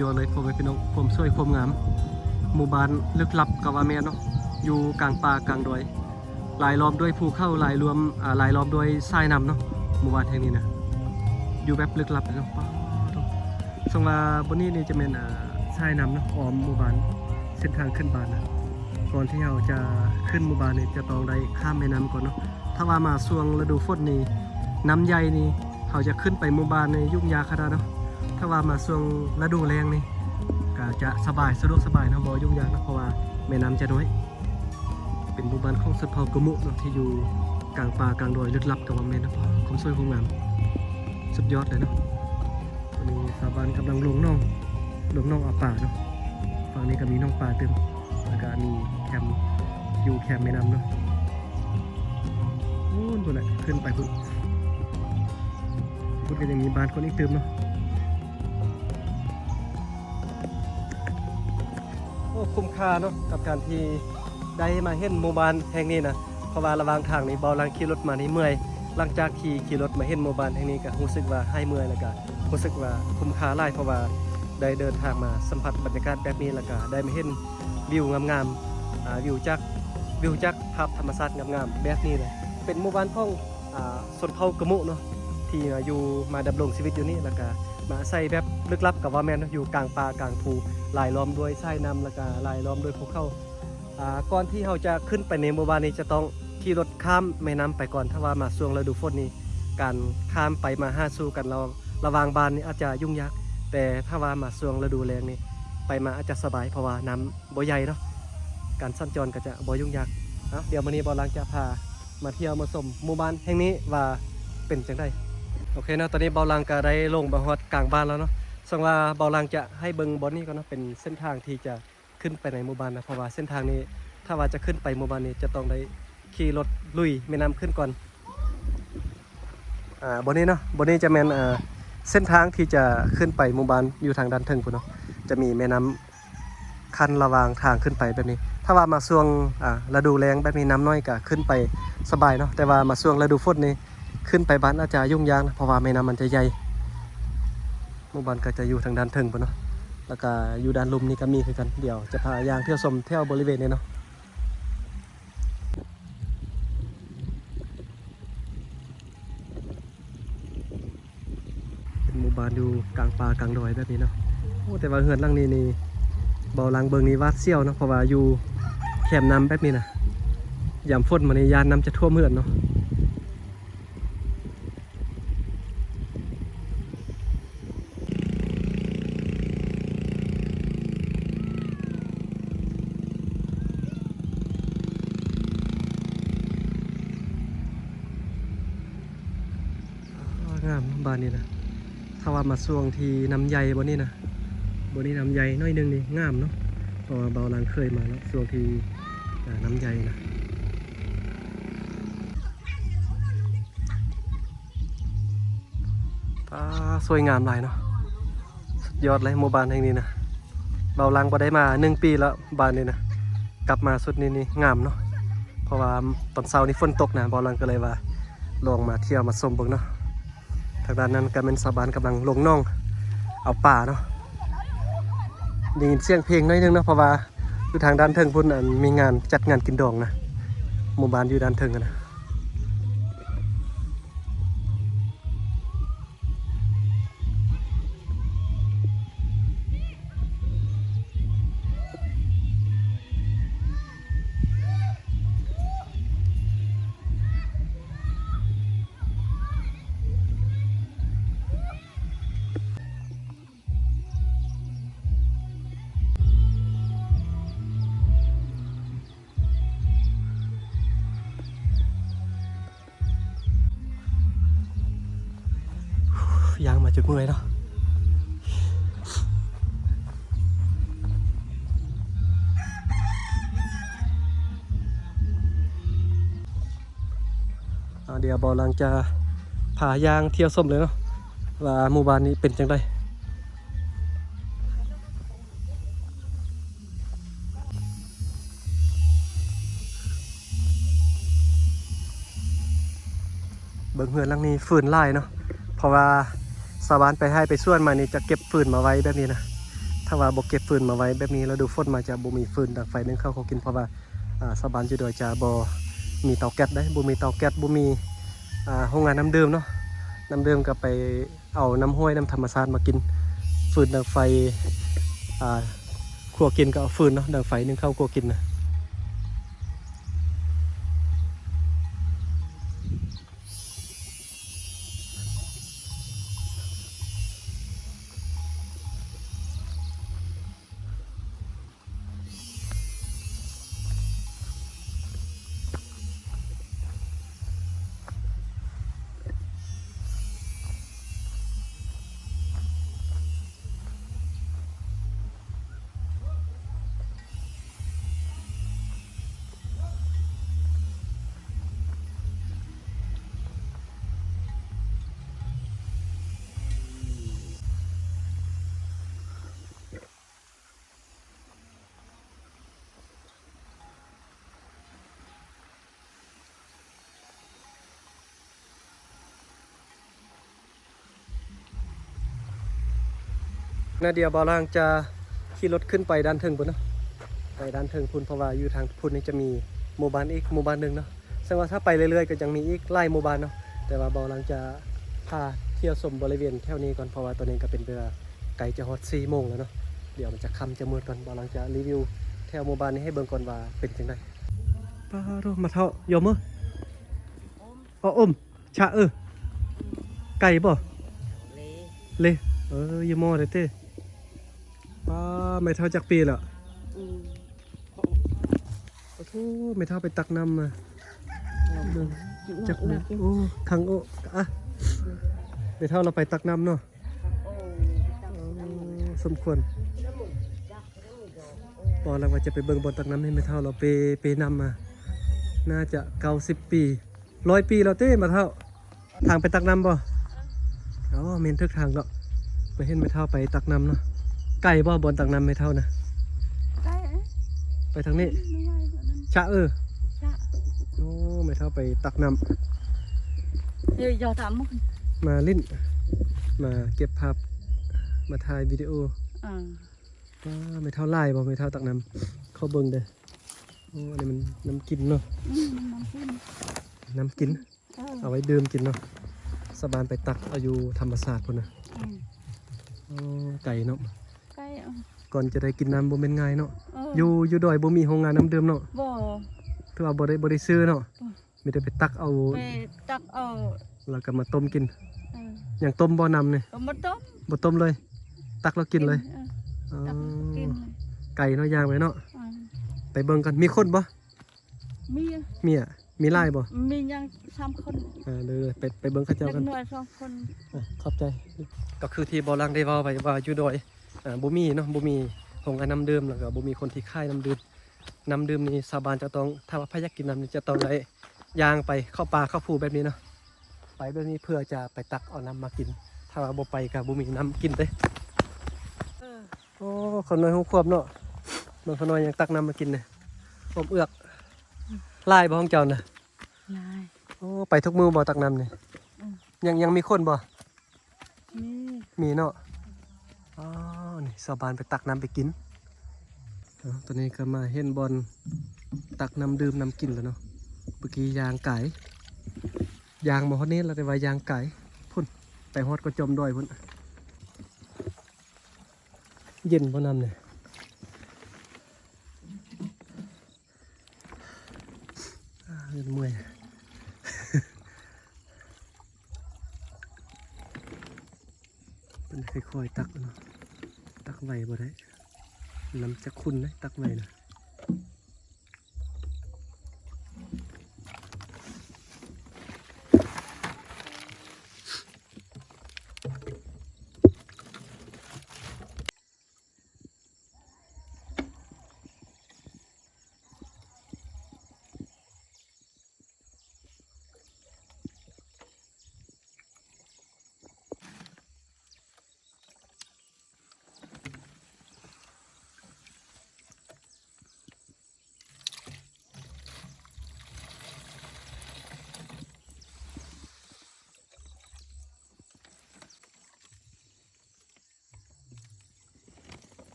ยอดเลยพ่อแม่พี่น้องผมสวยความงามหมู่บ้านลึกลับกับว่าแม่เนาะอยู่กลางป่ากลางดอยรายล้อมด้วยภูเขารายล้อมด้วยทรายน้ำเนาะหมู่บ้านแห่งนี้นะอยู่แบบลึกลับเนาะสงว่าบนนี้นี่จะเป็นทรายน้ำเนาะอ้อมหมู่บ้านเส้นทางขึ้นบ้านนะก่อนที่เราจะขึ้นหมู่บ้านนี่จะต้องได้ข้ามแม่น้ำก่อนเนาะถ้าว่ามาช่วงฤดูฝนนี่น้ำใหญ่นี่เขาจะขึ้นไปหมู่บ้านในยุ่งยากขนาดเนาะถ้าว่ามาช่วงฤดูแล้งนี่ก็จะสบายสะดวกสบายนะบ่ยุ่งยากนะเพราะว่าแม่น้ำจะน้อยเป็นหมู่บ้านของสุดเผ่ากะมุเนาะที่อยู่กลางป่ากลางดอยลึกลับกับว่าแม่นะความสวยความงามสุดยอดเลยเนาะวันนี้ชาวบ้านกำลังลงน้องเอาป่าเนาะฝั่งนี้ก็มีน้องป่าเต็มแล้วก็มีแคมป์อยู่แคมป์แม่น้ำเนาะนู่นตัวไหนขึ้นไปพุ่นก็ยังมีบ้านคนอีกเติมเนาะโอ้คุ้มค่าเนาะกับการที่ได้มาเห็นหมู่บ้านแห่งนี้นะเพราะว่าระหว่างทางนี้เบาลังขี่รถมานี่เมื่อยหลังจากขี่รถมาเห็นหมู่บ้านแห่งนี้ก็รู้สึกว่าให้เมื่อยแล้วก็รู้สึกว่าคุ้มค่าหลายเพราะว่าได้เดินทางมาสัมผัสบรรยากาศแบบนี้แล้วก็ได้มาเห็นวิวงามๆวิวจากภาพธรรมชาติงามๆแบบนี้เลยเป็นหมู่บ้านของชนเผ่ากะมุเนาะที่อยู่มาดำรงชีวิตอยู่นี่แล้วก็มาใส่แบบลึกลับกับว่าแม่นอยู่กลางป่ากลางภูลายล้อมด้วยทรายน้ำแล้วก็ลายล้อมด้วยภูเขาก่อนที่เราจะขึ้นไปในหมู่บ้านนี้จะต้องขี่รถข้ามแม่น้ำไปก่อนถ้าว่ามาช่วงฤดูฝนนี้การข้ามไปมาหาสู่กันเราระหว่างบ้านนี้อาจจะยุ่งยากแต่ถ้าว่ามาช่วงฤดูแล้งนี่ไปมาอาจจะสบายเพราะว่าน้ำบ่ใหญ่เนาะการสัญจรก็จะบ่ยุ่งยากเดี๋ยววันนี้บอลังจะพามาเที่ยวมาชมหมู่บ้านแห่งนี้ว่าเป็นจังไดโอเคนะตอนนี้เบาลังก็ได้ลงมาฮอดกลางบ้านแล้วเนาะสังว่าเบาลังจะให้เบิ่งบอนนี้ก่อนเนาะเป็นเส้นทางที่จะขึ้นไปในหมู่บ้านนะเพราะว่าเส้นทางนี้ถ้าว่าจะขึ้นไปหมู่บ้านนี้จะต้องได้ขี่รถลุยแม่น้ำขึ้นก่อนบอนนี้เนาะบอนนี้จะเป็นเส้นทางที่จะขึ้นไปหมู่บ้านอยู่ทางด้านเทิงพุ่นเนาะจะมีแม่น้ำคันระหว่างทางขึ้นไปแบบนี้ถ้าว่ามาช่วงฤดูแล้งแบบนี้น้ำน้อยก็ขึ้นไปสบายเนาะแต่ว่ามาช่วงฤดูฝนนี่ขึ้นไปบ้านอาจจะยุ่งยากนะเพราะว่าแม่น้ำมันจะใหญ่หมู่บ้านก็จะอยู่ทางด้านเทิงพุ่นเนาะแล้วก็อยู่ด้านลุ่มนี่ก็มีคือกันเดี๋ยวจะพายางเที่ยวชมเที่ยวบริเวณนี้เนาะเป็นหมู่บ้านอยู่กลางป่ากลางดอยแบบนี้เนาะโอ้แต่ว่าเฮือนหลังนี้นี่เบาหลังเบิงนี้วาดเสี้ยวเนาะเพราะว่าอยู่แคมน้ำแบบนี้นะยามฝนมาในยานน้ำจะท่วมเฮือนเนาะงามบ้านนี้นะถ้าว่ามาช่วงที่น้ำใหญ่บนนี้นะบนนี้น้ำใหญ่น้อยนึงนี่งามเนาะเพราะว่าเบาหลังเคยมาแล้วช่วงที่น้ำใหญ่นะสวยงามหลายเนาะสุดยอดเลยหมู่บ้านแห่งนี้นะเบาหลังพอได้มา1 ปีแล้วบ้านนี้นะกลับมาสุดนี่งามเนาะเพราะว่าตอนเช้านี้ฝนตกนะเบาหลังก็เลยว่าลองมาเที่ยวมาชมเบิ่งเนาะทางด้านนั้นก็เป็นชาวบ้านกำลังลงน่องเอาป่าเนาะได้ยินเสียงเพลงน้อยนึงเนาะเพราะว่าอยู่ทางด้านเทิงพุ่นมีงานจัดงานกินดองนะหมู่บ้านอยู่ด้านเทิงกันนะยางมาจุดเมื่อยเนาะเดี๋ยวบอลังจะพายางเที่ยวส้มเลยเนาะว่าหมู่บ้านนี้เป็นจังไดเบิ่งเฮือนหลังนี้ฟืนไล่เนาะเพราะว่าชาวบ้านไปให้ไปส่วนมานี่จะเก็บฟืนมาไว้แบบนี้นะ ถ้าว่าบ่เก็บฟืนมาไว้แบบนี้แล้วดูฝนมาจะบ่มีฟืนดังไฟนึ่งข้าวเขากินเพราะว่าชาวบ้านอยู่โดยจะบ่มีเตาแก๊สได้บ่มีเตาแก๊สบ่มีโรงงานน้ำดื่มเนาะน้ำดื่มก็ไปเอาน้ำห้วยน้ำธรรมชาติมากินฟืนดังไฟครัวกินก็เอาฟืนเนาะดังไฟนึ่งข้าวครัวกินนะนาเดียบอลางจะขี่รถขึ้นไปด้านเทิงพุ่นเนาะไปด้านเทิงพุ่นเพราะว่าอยู่ทางพุ่นนี่จะมีหมู่บ้านอีกหมู่บ้านหนึ่งเนาะซึ่งว่าถ้าไปเรื่อยๆก็ยังมีอีกไล่หมู่บ้านเนาะแต่ว่าบอลางจะพาเที่ยวชมบริเวณแถวนี้ก่อนเพราะว่าตัวนี้ก็เป็นเวลาไกลจะฮอด4 โมงแล้วเนาะเดี๋ยวมันจะค่ำจะมืดก่อนบอลางจะรีวิวแถวหมู่บ้านนี้ให้เบิ่งก่อนว่าเป็นจังไดป้าโรมาเท่ายอมมื้ออมชะไก่บ่เลยยมอเด้อเต้ป้าไม่เท่าจักปีแล้วโอ้โหไม่เท่าไปตักน้ำมาจักนะโอ้ทางอ่ะไม่เท่าเราไปตักน้ำเนาะสมควรพอเราว่าจะไปเบิ่งบนตักน้ำให้ไม่เท่าเราไปนำมาน่าจะ90 ปี100 ปีเราเต้มาเท่าทางไปตักน้ำบ่อ๋อเมนทึกทางเนาะไปเห็นไม่เท่าไปตักน้ำเนาะไก่บ่บนตักน้ำไม่เท่านะไปทางนี้ชะโอ้ไม่เท่าไปตักน้ำมาลิ้นมาเก็บภาพมาถ่ายวิดีโอไม่เท่าไล่บ่ไม่เท่าตักน้ำเข้าเบิ่งเด้อโอ้อันนี้มันน้ำกินเนาะน้ำกินเอาไว้ดื่มกินเนาะสบานไปตักเอาอยู่ธรรมศาสตร์พุ่นนะโอ้ไก่เนาะก่อนจะได้กินน้ำบ่เป็นง่ายเนาะอยู่ดอยบ่มีโรงงานน้ำดื่มเนาะบ่ถือว่าบ่ได้ซื้อเนาะมีแต่ไปตักเอาแล้วก็มาต้มกินอย่างต้มบ่นำนี่บ่ต้มเลยตักแล้วกินเลยไก่เนาะย่างไว้เนาะไปเบิ่งกันมีคนบ่มีไล่บ่มียัง3 คนเลยไปเบิ่งเขาเจ้ากันหน่อย2 คนขอบใจก็คือที่บ่ลังได้เว้าไปว่าอยู่ดอยบ่มีเนาะบ่มีโรงงานน้ำดื่มแล้วก็บ่มีคนที่ขายน้ำดื่มนี่ชาวบ้านจะต้องถ้าว่าพาอยากกินน้ำนี่จะต้องได้ย่างไปเข้าป่าเข้าภูแบบนี้เนาะไปแบบนี้เพื่อจะไปตักเอาน้ำมากินถ้าว่าบ่ไปก็บ่มีน้ำกินเด้โอ้คนน้อย6 ขวบเนาะบางคนน้อยยังตักน้ำมากินเนี่ยอมเอือกลายบ่ของเจ้าน่ะลายโอ้ไปทุกมื้อบ่ตักน้ำนี่ยังมีคนบ่มีเนาะอ๋อนี่ชาวบ้านไปตักน้ำไปกินตอนนี้ก็มาเห็นบอลตักน้ำดื่มน้ำกินแล้วเนาะเมื่อกี้ยางไก่ยางมาฮอดนี้แล้วแต่ว่ายางไก่พุ่นไปฮอดก็จมดอยพุ่นเย็นบ่น้ำเนี่ยเมื่อยมันค่อยๆตักเนาะตักไวบ่ได้น้ำจะขุ่นนะตักไวนะ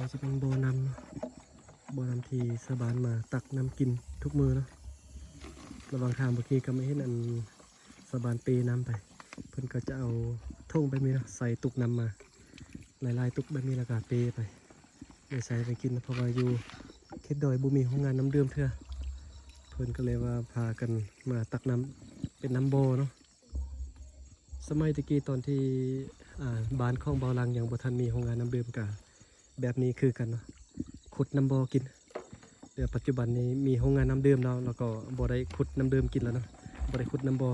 นจะเป็นบ่อนำที่สบานมาตักน้ำกินทุกมือเนาะระหว่างทางเมื่อกี้ก็ไม่เห็นอันสบานเปน้ำไปเพิ่นก็จะเอาท่งไปมีเนาะใส่ตุกน้ำมาหลายๆตุกแบบนี้แล้วก็เปไปเลยใส่ไปกินเพราะว่าอยู่เขตดอยบุมีโรงงานน้ำดื่มเถื่อเพิ่นก็เลยว่าพากันมาตักน้ำเป็นน้ำโบเนาะสมัยตะกี้ตอนที่บ้านของเบาลังยังบ่ทันมีโรงงานน้ำดื่มกะแบบนี้คือกันเนาะขุดน้ำโบกินเดี๋ยวปัจจุบันนี้มีโรงงานน้ำดื่มแล้วก็บ่ได้ขุดน้ำดื่มกินแล้วเนาะบ่ได้ขุดน้ำโบ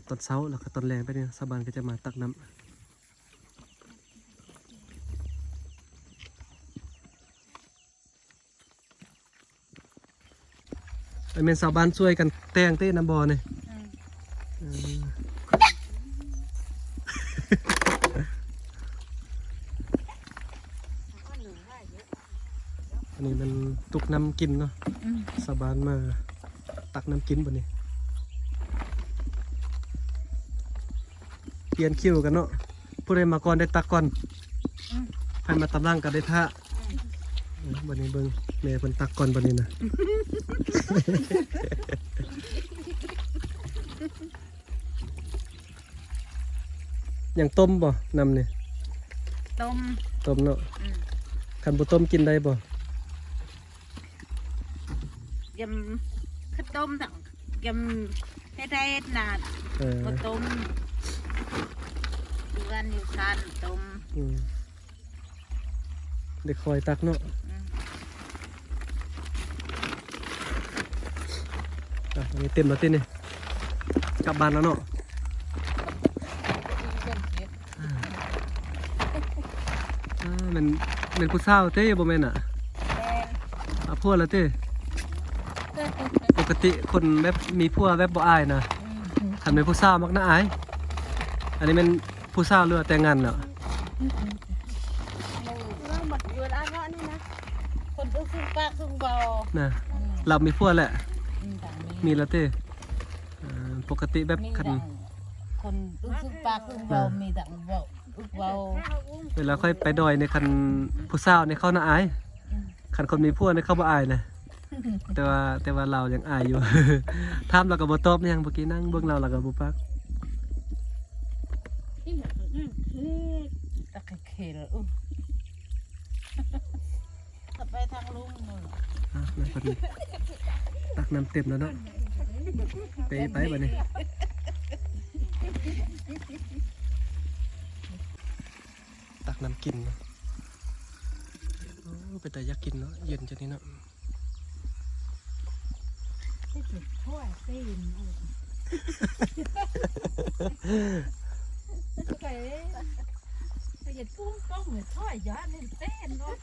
ตอนเช้าแล้วก็ตอนแรงไปเนี่ยสบานก็จะมาตักน้ำไอเมนสาวบ้านช่วยกันแต่งเต้น้ำบอเนี่ยอันนี้มันตุกน้ำกินเนาะสาวบ้านมาตักน้ำกินบนนี้เปลี่ยนคิวกันเนาะผู้ใดมาก่อนได้ตักก่อนใครมาตำลังก็ได้ท่าบันนี้เบิ่งแม่เพิ่นตักก่อนบันนี้นะ อย่างต้มบ่นำเนี่ย ต้ม เนาะคันบ่ต้มกินได้บ่ ยำข้าวต้มสั่งยำให้ได้นานข้าวต้มอยู่กันอยู่กันต้มเด็กคอยตักเนาะอันนี้เต็มแล้วติเนี่ยกลับบ้านแล้วเนาะมันผู้สาวเต้บ่แม่นอ่ะพวกแล้วเต้ปกติคนแบบมีพวกแบบบ่อายนะคันเป็นผู้สาวมักน่าอายอันนี้มันผู้สาวเรือแต่งงานแล้วคนอึ้งซึ่งปากซึ่งเบาน่ะเรามีพวกแหละมีแล้วเต้ปกติแบบคันคนอึ้งซึ่งปากซึ่งเบามีแต่เบาอึ้งเบาเวลาค่อยไปดอยในคันผู้สาวในเขาน่าอายคันคนมีพวกในเขาบ่อายนะแต่ว่าเรายังอายอยู่ ถามเราก็บ่ตอบยังเมื่อกี้นั่งเบิ่งเราก็บ่ปักตะเคียนไปทางลุงนู่นตักน้ำเต็มแล้วเนาะไปบัดนี้ตักน้ำกินเนาะเป็นแต่อยากกินเนาะเย็นจังนี้เนาะถ้วยซีนไปเหยียดปุ้งป้องเหมือนถ้วยย้อนเล่นเต้นเนาะ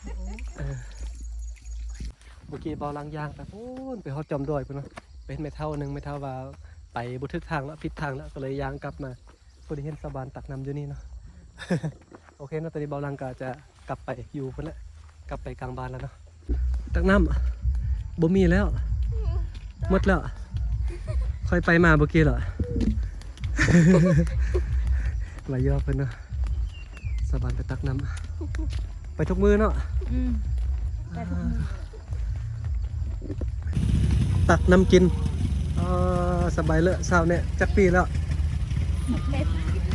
เมื่อกี้เบาลังยางไปพูนไปฮอดจอมดอยพุ่นเนาะเป็นไม่เท่านึงไม่เท่าว่าไปบุทึกทางแล้วผิดทางแล้วก็เลยยางกลับมาพอดีเห็นสะบานตักน้ำอยู่นี่เนาะ โอเคเนาะตอนนี้เบาลังก็จะกลับไปอยู่พุ่นละกลับไปกลางบ้านแล้วเนาะตักน้ำบ่มีแล้วหมดแล้วค่อยไปมาเมื่อกี้เหรอ ไหลยอกเพิ่นเนาะสะบานไปตักน้ำไปทุกมือเนาะตักน้ำกินสบายเลยสาวเนี่ยจักปีแล้ว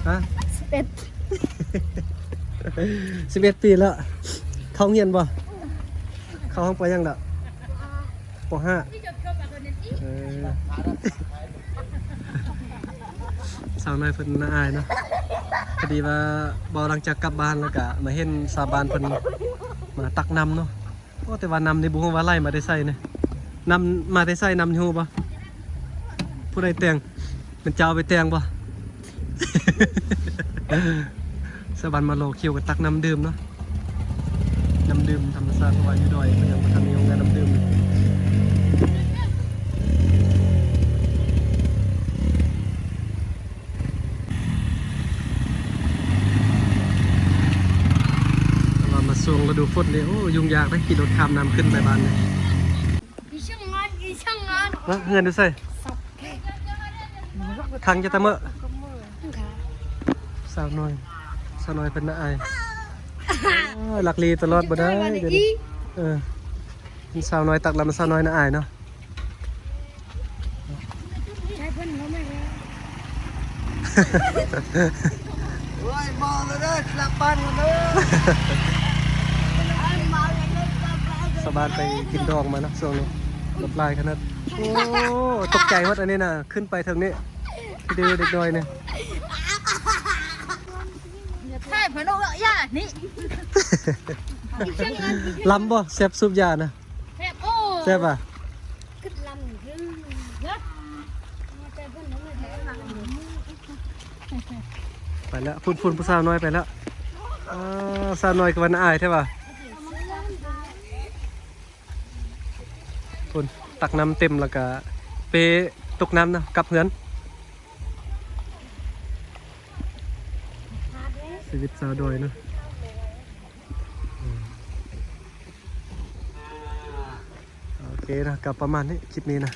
ฮะ11 ปีแล้วเข้าเงียนบ่เข้าห้องไปยังล่ะป.5สาวน้อยเพิ่นน่าอายเนาะพอดีว่าบ่หลังจากกลับบ้านแล้วก็มาเห็นสาวบ้านเพิ่นมาตักน้ำเนาะโอ้แต่ว่าน้ำนี่บ่ฮู้ว่าไล่มาได้ใส่เนี่ยน้ำมาได้ใส่น้ำนี่ฮู้บ่ผู้ใดแต่ง มันจะเอาไปแต่งบ่ สะบันมาโลคิวกับตักน้ำดื่มเนาะน้ำดื่มธรรมชาติว่าอยู่ดอยมันยังบ่ทันมีโรงงานน้ำดื่มเรามาส่งฤดูฝนเลยโอ้ยุ่งยากได้ขี่รถข้ามน้ำขึ้นไปบ้านเลย อีช่างงานอีช่างงาน นะเงินดูใส่คังจะตะเมอะสาวน้อยเป็นน้าอายหลักลีตลอดบ่ได้เดี๋ยวนี้มันสาวน้อยตักลำมันสาวน้อยน้าอายเนาะ ใช้เพิ่นเขาไม่แล้ว โอ้ยมองเลยเด้อกลับบ้านกันเด้อ สบายไปกินดองมาเนาะช่วงนี้รถลายขนาดโอ้ตกใจหมดอันนี้น่ะขึ้นไปทางนี้ดื้อเด็กน้อยเนี่ย ใช่เพิ่นเอาย่านี่ อีช่างงาน ลำบ่แซ่บซุปยานะ แซ่บโอ้ แซ่บอ่ะ ขึ้นลำหนึ่งคือเยอะใช้เพิ่นเขาไม่แล้ว ไปแล้วพุ่นผู้สาวน้อยไปแล้วสาวน้อยกับวันอายใช่ป่ะพุ่นตักน้ำเต็มแล้วก็เปตกน้ำนะกลับเหือนชีวิตสาวดอยเนาะโอเคนะกลับประมาณนี้คลิปนี้นะ